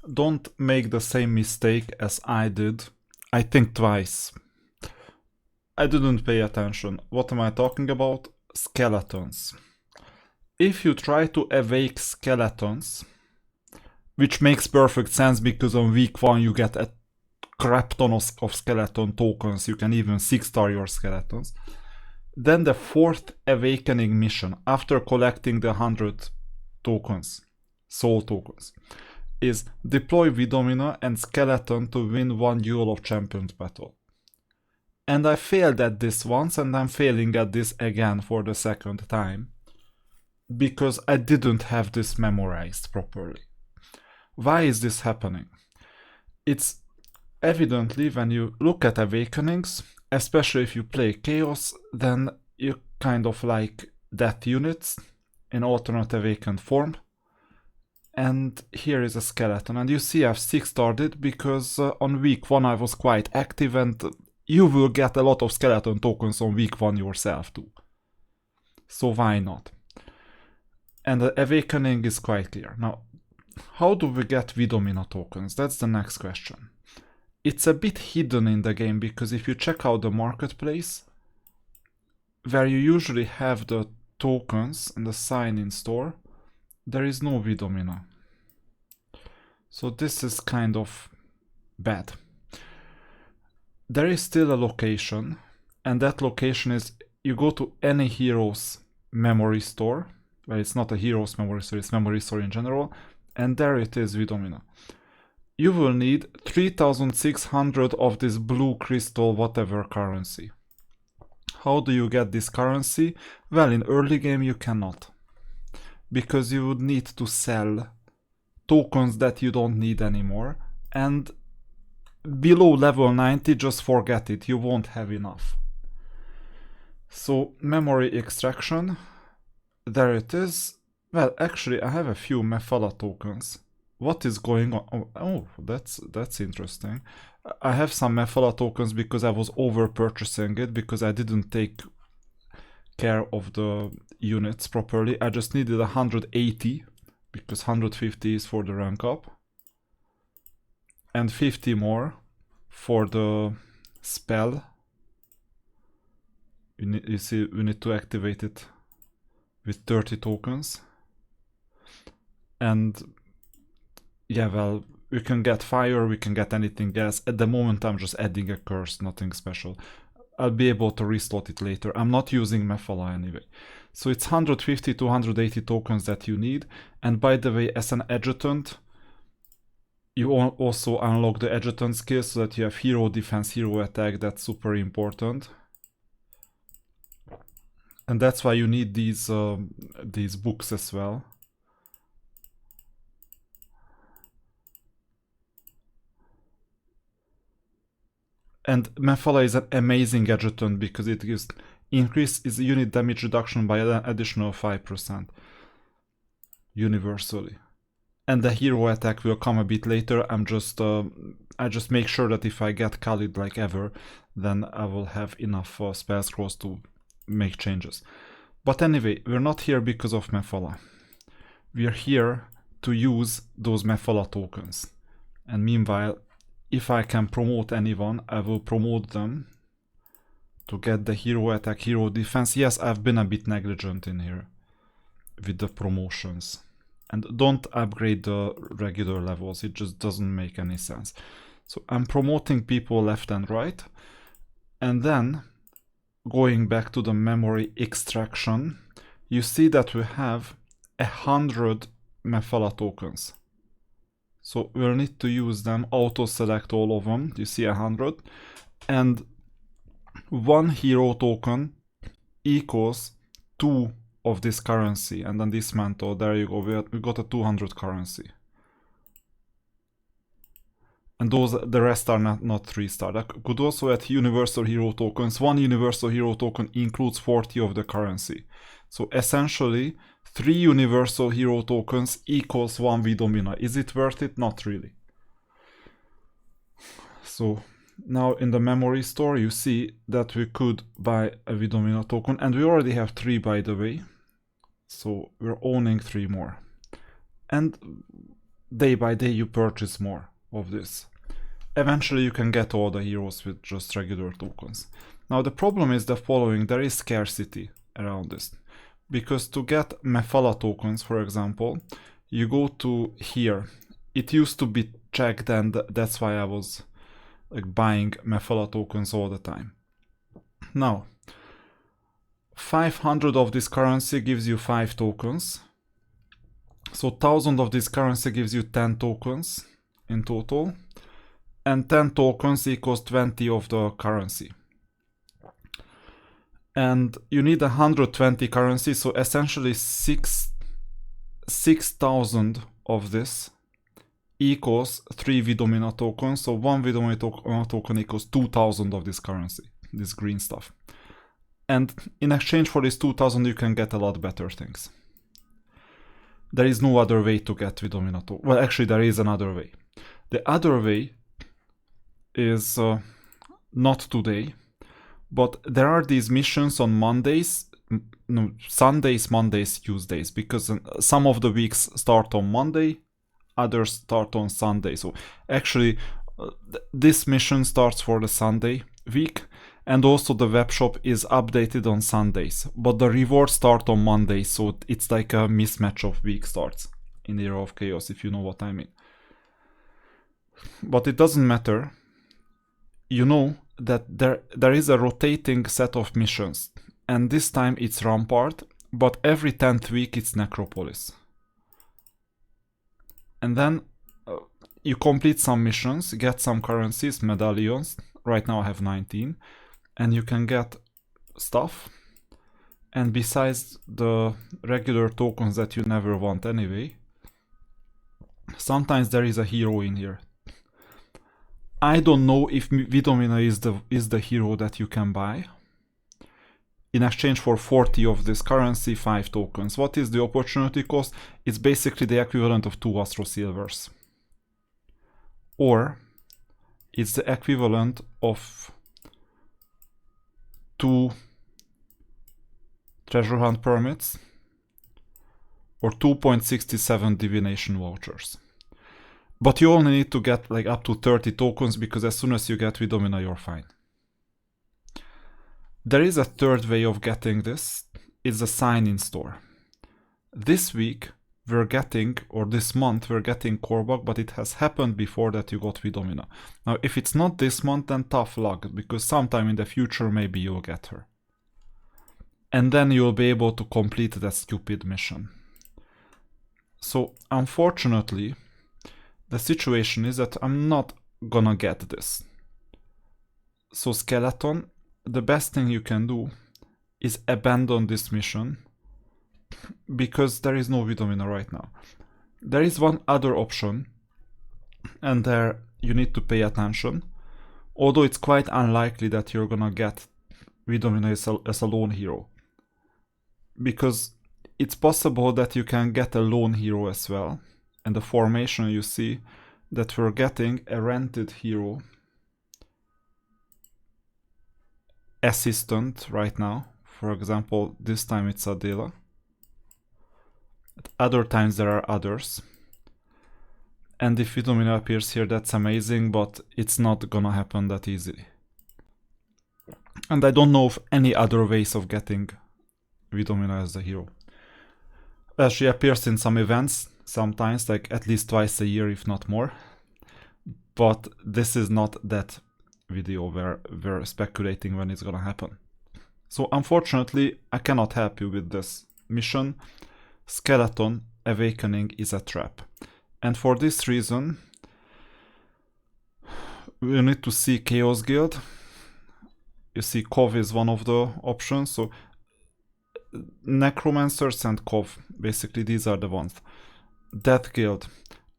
Don't make the same mistake as I did. I think twice. I didn't pay attention. What am I talking about? Skeletons. If you try to awake skeletons, which makes perfect sense because on week 1 you get a crap ton of skeleton tokens, you can even 6-star your skeletons. Then the 4th awakening mission, after collecting the 100 tokens, soul tokens, is deploy Vidomina and Skeleton to win 1 Duel of Champions battle. And I failed at this once, and I'm failing at this again for the 2nd time, because I didn't have this memorized properly. Why is this happening? It's evidently when you look at awakenings, especially if you play Chaos, then you kind of like death units in alternate awakened form. And here is a skeleton, and you see I've 6-starred it because on week 1 I was quite active, and you will get a lot of skeleton tokens on week 1 yourself too. So why not? And the awakening is quite clear. Now, how do we get Vidomina tokens? That's the next question. It's a bit hidden in the game because if you check out the marketplace, where you usually have the tokens and the sign-in store, there is no Vidomina. So this is kind of bad. There is still a location, and that location is you go to any hero's memory store. Well, it's not a hero's memory store, it's memory store in general, and there it is, Vidomina. You will need 3600 of this blue crystal whatever currency. How do you get this currency? Well, in early game you cannot, because you would need to sell tokens that you don't need anymore, and below level 90 just forget it, you won't have enough. So memory extraction, there it is. Well, actually I have a few Mephala tokens. What is going on? Oh, that's interesting. I have some Mephala tokens because I was over purchasing it because I didn't take care of the units properly. I just needed 180 because 150 is for the rank up, and 50 more for the spell. You see, we need to activate it with 30 tokens. And yeah, well, we can get fire, we can get anything else. At the moment I'm just adding a curse, nothing special. I'll be able to reslot it later. I'm not using Mephala anyway. So it's 150 to 180 tokens that you need. And by the way, as an adjutant, you also unlock the adjutant skill so that you have hero defense, hero attack. That's super important. And that's why you need these books as well. And Mephala is an amazing adjutant because it gives increase its unit damage reduction by an additional 5% universally. And the hero attack will come a bit later. I just make sure that if I get Khalid like ever, then I will have enough spell scrolls to make changes. But anyway, we're not here because of Mephala. We're here to use those Mephala tokens. And meanwhile, if I can promote anyone, I will promote them to get the hero attack, hero defense. Yes, I've been a bit negligent in here with the promotions. And don't upgrade the regular levels, it just doesn't make any sense. So I'm promoting people left and right. And then, going back to the memory extraction, you see that we have 100 Mephala tokens. So we'll need to use them, auto-select all of them, you see 100. And 1 hero token equals 2 of this currency, and then dismantle, there you go, we got a 200 currency. And the rest are not 3-star. I could also add universal hero tokens. 1 universal hero token includes 40 of the currency. So essentially, 3 universal hero tokens equals 1 Vidomina. Is it worth it? Not really. So now in the memory store you see that we could buy a Vidomina token, and we already have 3 by the way. So we're owning 3 more. And day by day you purchase more of this. Eventually you can get all the heroes with just regular tokens. Now the problem is the following: there is scarcity around this. Because to get Mephala tokens, for example, you go to here. It used to be checked, and that's why I was like buying Mephala tokens all the time. Now, 500 of this currency gives you 5 tokens. So 1000 of this currency gives you 10 tokens in total. And 10 tokens equals 20 of the currency. And you need 120 currency, so essentially 6,000 of this equals 3 Vidomina tokens. So 1 Vidomina token equals 2,000 of this currency, this green stuff. And in exchange for this 2,000 you can get a lot better things. There is no other way to get Vidomina token. Well, actually there is another way. The other way is not today, but there are these missions on Mondays, no, Sundays, Mondays, Tuesdays, because some of the weeks start on Monday, others start on Sunday. So actually this mission starts for the Sunday week, and also the web shop is updated on Sundays, but the rewards start on Monday, so it's like a mismatch of week starts in the Era of Chaos, if you know what I mean. But it doesn't matter. You know that there is a rotating set of missions, and this time it's Rampart, but every 10th week it's Necropolis. And then you complete some missions, get some currencies, medallions. Right now I have 19, and you can get stuff. And besides the regular tokens that you never want anyway, sometimes there is a hero in here. I don't know if Vidomina is the hero that you can buy. In exchange for 40 of this currency, 5 tokens. What is the opportunity cost? It's basically the equivalent of 2 Astro Silvers. Or it's the equivalent of 2 treasure hunt permits or 2.67 divination vouchers. But you only need to get like up to 30 tokens, because as soon as you get Vidomina, you're fine. There is a third way of getting this. It's a sign-in store. This week we're getting, or this month we're getting Korvac, but it has happened before that you got Vidomina. Now if it's not this month, then tough luck, because sometime in the future maybe you'll get her. And then you'll be able to complete that stupid mission. So unfortunately, the situation is that I'm not gonna get this. So Skeleton, the best thing you can do is abandon this mission, because there is no Vidomina right now. There is one other option, and there you need to pay attention, although it's quite unlikely that you're gonna get Vidomina as a lone hero. Because it's possible that you can get a lone hero as well. And the formation, you see that we're getting a rented hero assistant right now. For example, this time it's Adela. At other times there are others. And if Vidomina appears here, that's amazing, but it's not gonna happen that easily. And I don't know of any other ways of getting Vidomina as the hero. She appears in some events, sometimes, like at least twice a year, if not more. But this is not that video where we're speculating when it's gonna happen. So unfortunately, I cannot help you with this mission. Skeleton Awakening is a trap. And for this reason, we need to see Chaos Guild. You see Kov is one of the options, so Necromancers and Kov, basically these are the ones. Death Guild,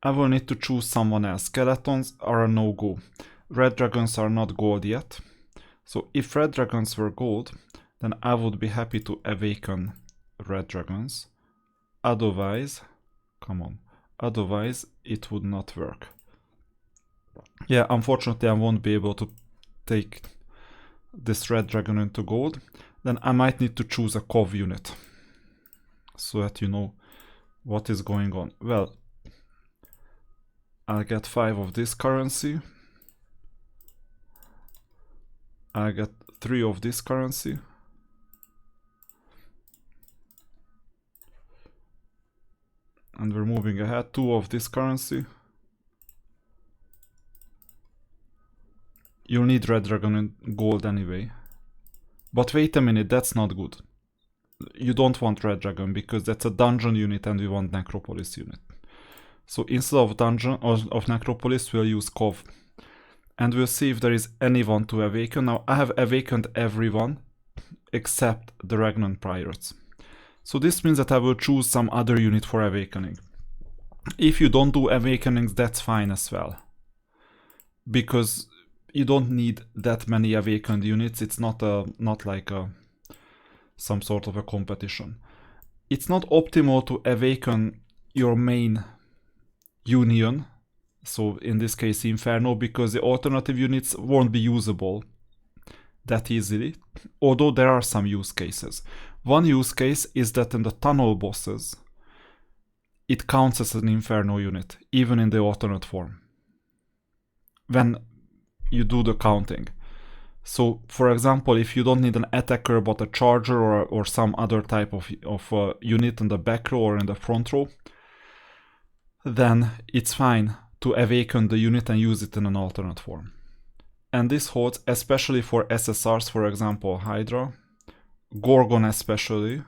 I will need to choose someone else. Skeletons are a no-go. Red Dragons are not gold yet. So if Red Dragons were gold, then I would be happy to awaken Red Dragons. Otherwise, come on, otherwise it would not work. Yeah, unfortunately I won't be able to take this Red Dragon into gold. Then I might need to choose a Kov unit, so that you know what is going on. Well, I'll get 5 of this currency. I'll get 3 of this currency. And we're moving ahead. 2 of this currency. You'll need red dragon and gold anyway. But wait a minute, that's not good. You don't want red dragon because that's a dungeon unit and we want necropolis unit. So instead of dungeon of necropolis, we'll use Cov. And we'll see if there is anyone to awaken. Now I have awakened everyone except the Regnant Pirates. So this means that I will choose some other unit for awakening. If you don't do awakenings, that's fine as well. Because you don't need that many awakened units. It's not like some sort of a competition. It's not optimal to awaken your main union, so in this case Inferno, because the alternative units won't be usable that easily, although there are some use cases. One use case is that in the tunnel bosses, it counts as an Inferno unit, even in the alternate form, when you do the counting. So, for example, if you don't need an attacker but a charger or some other type of unit in the back row or in the front row, then it's fine to awaken the unit and use it in an alternate form. And this holds especially for SSRs, for example, Hydra, Gorgon especially,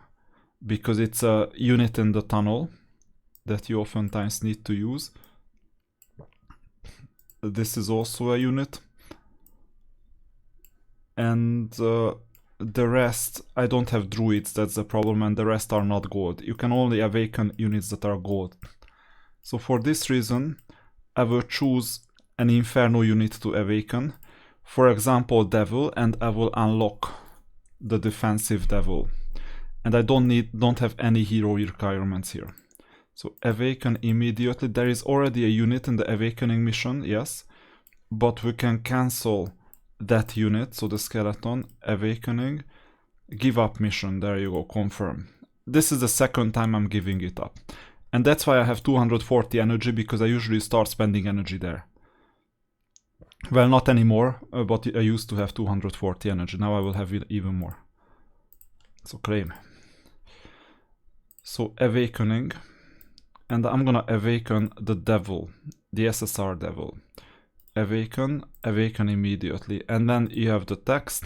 because it's a unit in the tunnel that you oftentimes need to use. This is also a unit. And the rest, I don't have druids, that's the problem, and the rest are not gold. You can only awaken units that are gold. So for this reason, I will choose an Inferno unit to awaken. For example, Devil, and I will unlock the defensive Devil. And I don't have any hero requirements here. So awaken immediately. There is already a unit in the awakening mission, yes. But we can cancel that unit, so the skeleton, awakening, give up mission, there you go, confirm. This is the second time I'm giving it up. And that's why I have 240 energy, because I usually start spending energy there. Well, not anymore, but I used to have 240 energy, now I will have even more. So claim. So awakening, and I'm gonna awaken the Devil, the SSR Devil. Awaken immediately, and then you have the text,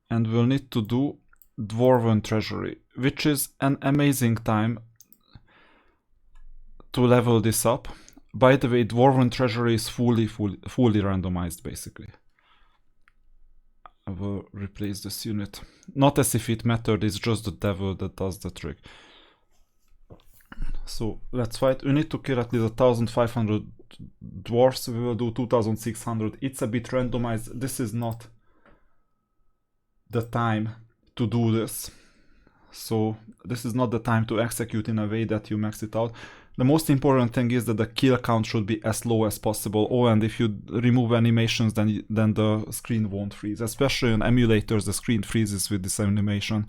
and we'll need to do Dwarven Treasury, which is an amazing time to level this up. By the way, Dwarven Treasury is fully randomized, basically. I will replace this unit. Not as if it mattered, it's just the Devil that does the trick. So let's fight. We need to kill at least 1,500 dwarfs. We will do 2,600. It's a bit randomized. This is not the time to do this. So this is not the time to execute in a way that you max it out. The most important thing is that the kill count should be as low as possible. Oh, and if you remove animations, then the screen won't freeze. Especially on emulators, the screen freezes with this animation.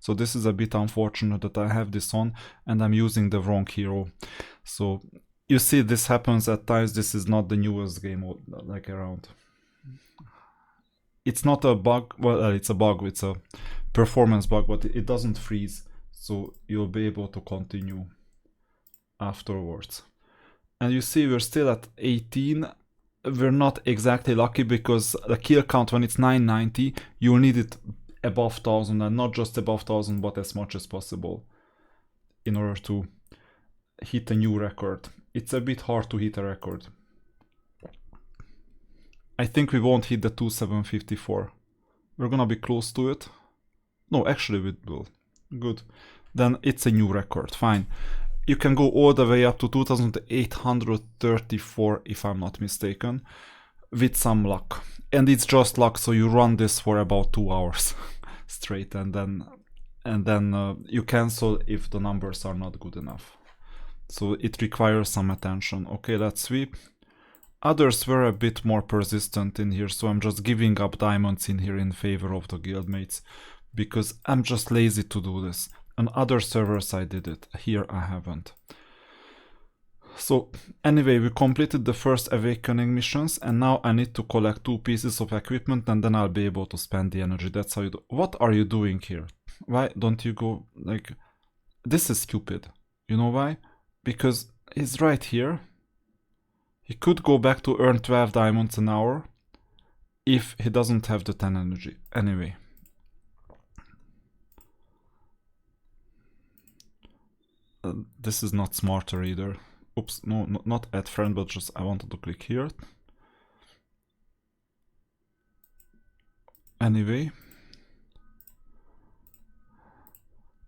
So this is a bit unfortunate that I have this on and I'm using the wrong hero. So you see this happens at times. This is not the newest game like around. It's not a bug, well it's a bug, it's a performance bug, but it doesn't freeze. So you'll be able to continue afterwards. And you see we're still at 18. We're not exactly lucky because the kill count when it's 990, you'll need it above 1,000, and not just above 1,000 but as much as possible in order to hit a new record. It's a bit hard to hit a record. I think we won't hit the 2,754. We're gonna be close to it. No, actually we will. Good. Then it's a new record, fine. You can go all the way up to 2,834 if I'm not mistaken, with some luck. And it's just luck, so you run this for about 2 hours straight, and then you cancel if the numbers are not good enough. So it requires some attention. Okay, let's sweep. Others were a bit more persistent in here, so I'm just giving up diamonds in here in favor of the guildmates, because I'm just lazy to do this. On other servers I did it, here I haven't. So anyway, we completed the first awakening missions, and now I need to collect 2 pieces of equipment, and then I'll be able to spend the energy. That's how you do. What are you doing here? Why don't you go like... This is stupid. You know why? Because he's right here. He could go back to earn 12 diamonds an hour if he doesn't have the 10 energy. Anyway. This is not smarter either. Oops, no, not add friend, but just I wanted to click here. Anyway.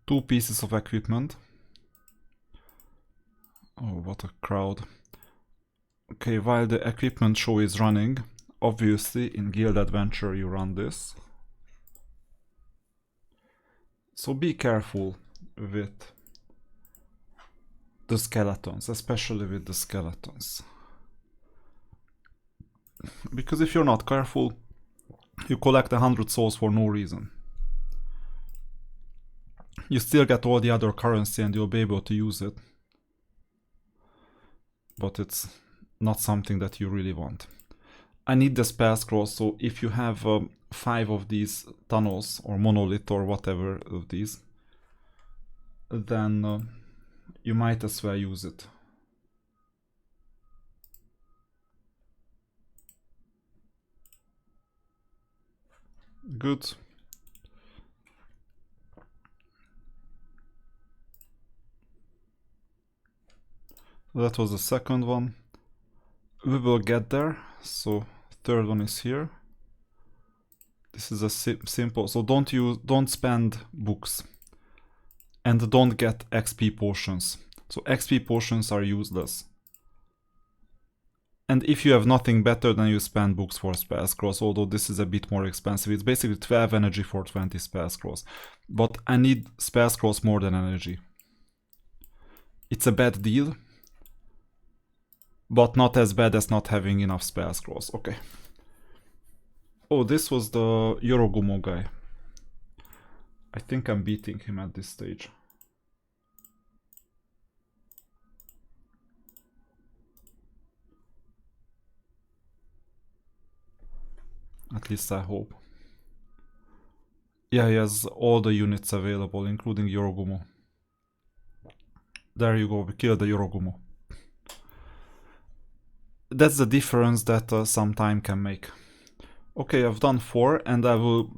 2 pieces of equipment. Oh, what a crowd. Okay, while the equipment show is running, obviously in Guild Adventure you run this. So be careful with the skeletons, especially with the skeletons. Because if you're not careful, you collect 100 souls for no reason. You still get all the other currency and you'll be able to use it. But it's not something that you really want. I need the spell scrolls, so if you have 5 of these tunnels or monolith or whatever of these, then you might as well use it. Good. That was the second one. We will get there. So third one is here. This is a simple. So don't spend books. And don't get XP potions. So XP potions are useless. And if you have nothing better, then you spend books for spell scrolls, although this is a bit more expensive. It's basically 12 energy for 20 spell scrolls. But I need spell scrolls more than energy. It's a bad deal, but not as bad as not having enough spell scrolls. Okay. Oh, this was the Yorogumo guy. I think I'm beating him at this stage. At least I hope. Yeah, he has all the units available, including Yorogumo. There you go, we killed the Yorogumo. That's the difference that some time can make. Okay, I've done 4 and I will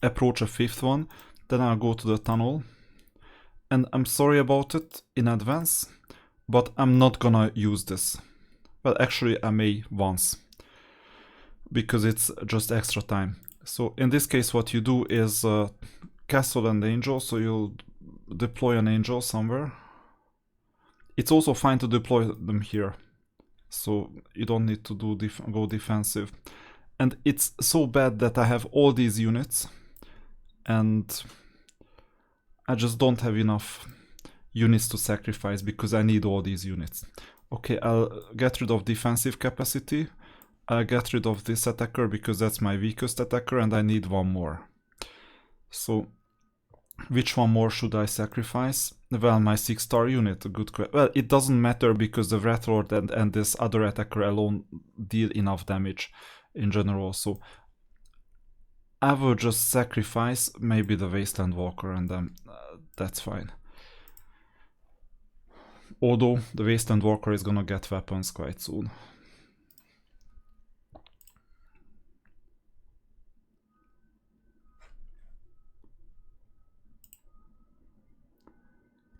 approach a 5th one. Then I'll go to the tunnel. And I'm sorry about it in advance, but I'm not gonna use this. Well, actually I may once, because it's just extra time. So in this case what you do is castle and angel, so you'll deploy an angel somewhere. It's also fine to deploy them here, so you don't need to do go defensive. And it's so bad that I have all these units and I just don't have enough units to sacrifice because I need all these units. Okay, I'll get rid of defensive capacity. I'll get rid of this attacker because that's my weakest attacker and I need one more. So which one more should I sacrifice? Well, my 6-star unit, a good question. Well, it doesn't matter because the Rat Lord and this other attacker alone deal enough damage in general. So I will just sacrifice maybe the Wasteland Walker and then that's fine. Although the Wasteland Walker is gonna get weapons quite soon.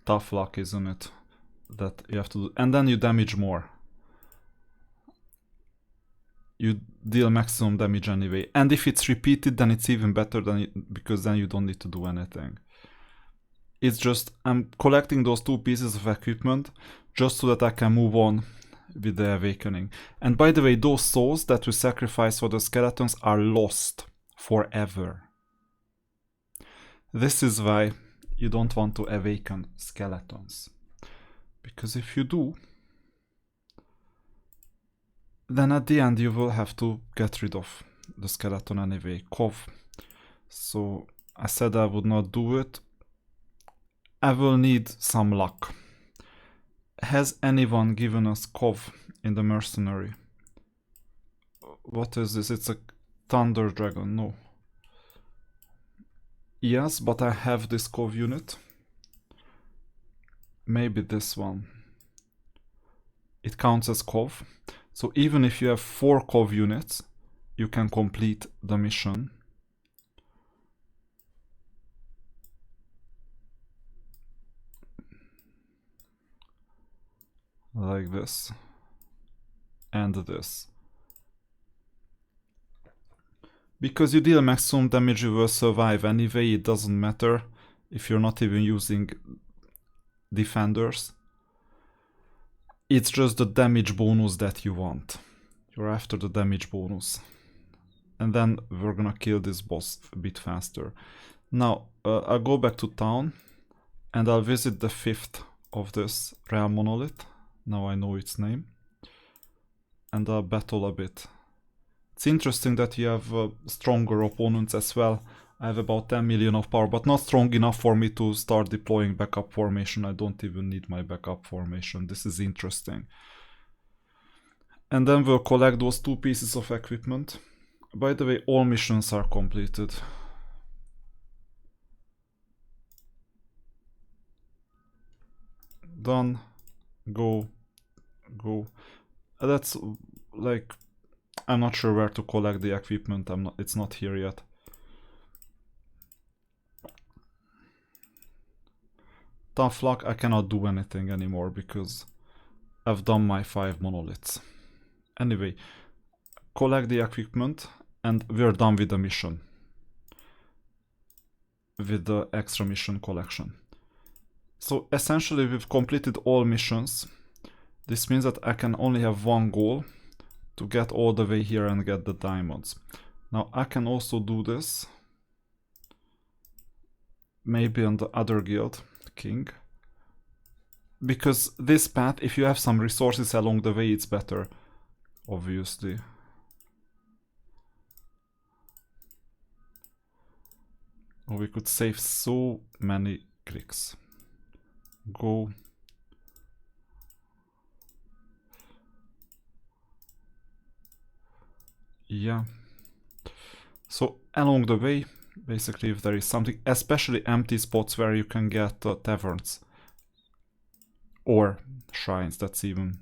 Tough luck, isn't it? That you have to do. And then you damage more. You deal maximum damage anyway. And if it's repeated, then it's even better than because then you don't need to do anything. It's just I'm collecting those 2 pieces of equipment just so that I can move on with the awakening. And by the way, those souls that we sacrifice for the skeletons are lost forever. This is why you don't want to awaken skeletons. Because if you do, then at the end you will have to get rid of the skeleton anyway. Kov. So I said I would not do it. I will need some luck. Has anyone given us Kov in the mercenary? What is this? It's a Thunder Dragon. No. Yes, but I have this Kov unit. Maybe this one. It counts as Kov. So even if you have 4 Kov units, you can complete the mission. Like this. And this. Because you deal maximum damage, you will survive anyway. It doesn't matter if you're not even using defenders. It's just the damage bonus that you want. You're after the damage bonus. And then we're gonna kill this boss a bit faster. Now, I'll go back to town and I'll visit the 5th of this Realm Monolith. Now I know its name. And I'll battle a bit. It's interesting that you have stronger opponents as well. I have about 10 million of power, but not strong enough for me to start deploying backup formation. I don't even need my backup formation. This is interesting. And then we'll collect those 2 pieces of equipment. By the way, all missions are completed. Done. Go. Go. That's like... I'm not sure where to collect the equipment. It's not here yet. Tough luck, I cannot do anything anymore because I've done my 5 monoliths. Anyway, collect the equipment and we're done with the mission. With the extra mission collection. So essentially we've completed all missions. This means that I can only have one goal to get all the way here and get the diamonds. Now I can also do this. Maybe on the other guild, King. Because this path, if you have some resources along the way, it's better. Obviously. Oh, we could save so many clicks. Go. Yeah. So along the way, basically if there is something, especially empty spots where you can get taverns. Or shrines, that's even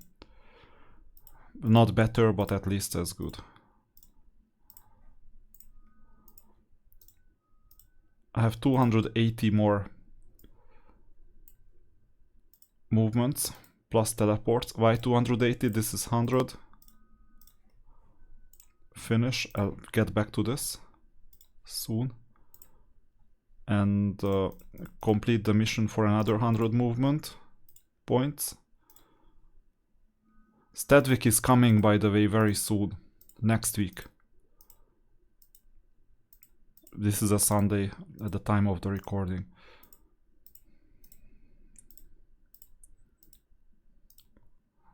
not better, but at least as good. I have 280 more movements plus teleports. Why 280? This is 100. Finish. I'll get back to this soon. And complete the mission for another 100 movement points. Stedwick is coming, by the way, very soon. Next week. This is a Sunday at the time of the recording.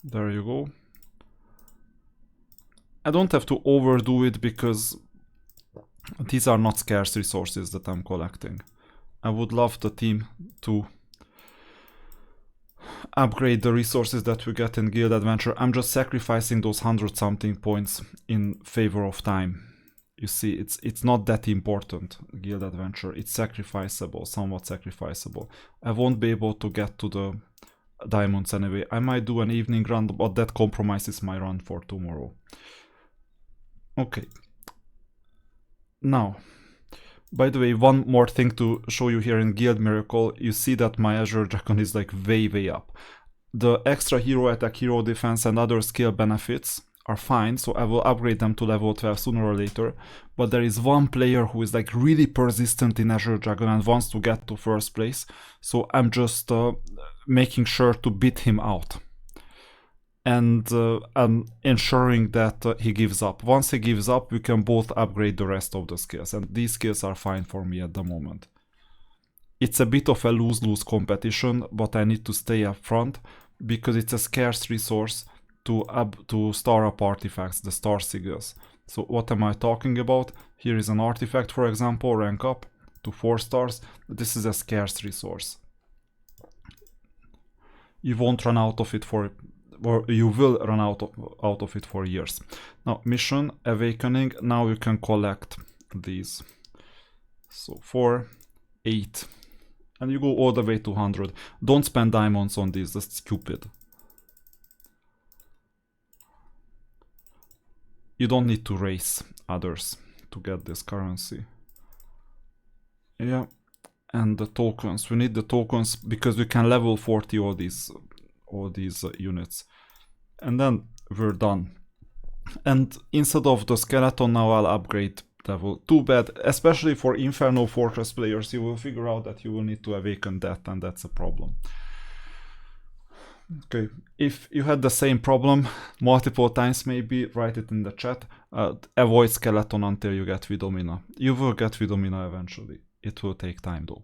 There you go. I don't have to overdo it because these are not scarce resources that I'm collecting. I would love the team to upgrade the resources that we get in Guild Adventure. I'm just sacrificing those 100-something points in favor of time. You see, it's not that important, Guild Adventure. It's sacrificable, somewhat sacrificable. I won't be able to get to the diamonds anyway. I might do an evening run, but that compromises my run for tomorrow. Okay. Now, by the way, one more thing to show you here in Guild Miracle. You see that my Azure Dragon is like way up. The extra hero attack, hero defense and other skill benefits are fine, so I will upgrade them to level 12 sooner or later. But there is one player who is like really persistent in Azure Dragon and wants to get to first place. So I'm just making sure to beat him out. And I'm ensuring that he gives up. Once he gives up, we can both upgrade the rest of the skills. And these skills are fine for me at the moment. It's a bit of a lose-lose competition, but I need to stay up front because it's a scarce resource to star up artifacts, the star sigils. So what am I talking about? Here is an artifact, for example, rank up to 4 stars. This is a scarce resource. you won't run out of it or you will run out of it for years. Now, mission, awakening, now you can collect these. So 4, 8, and you go all the way to 100. Don't spend diamonds on these, that's stupid. You don't need to race others to get this currency. Yeah, and the tokens. We need the tokens because we can level 40 all these units. And then we're done. And instead of the skeleton, now I'll upgrade level. Too bad, especially for Inferno Fortress players, you will figure out that you will need to awaken that, and that's a problem. Okay, if you had the same problem multiple times, maybe write it in the chat. Avoid skeleton until you get Vidomina. You will get Vidomina eventually. It will take time though.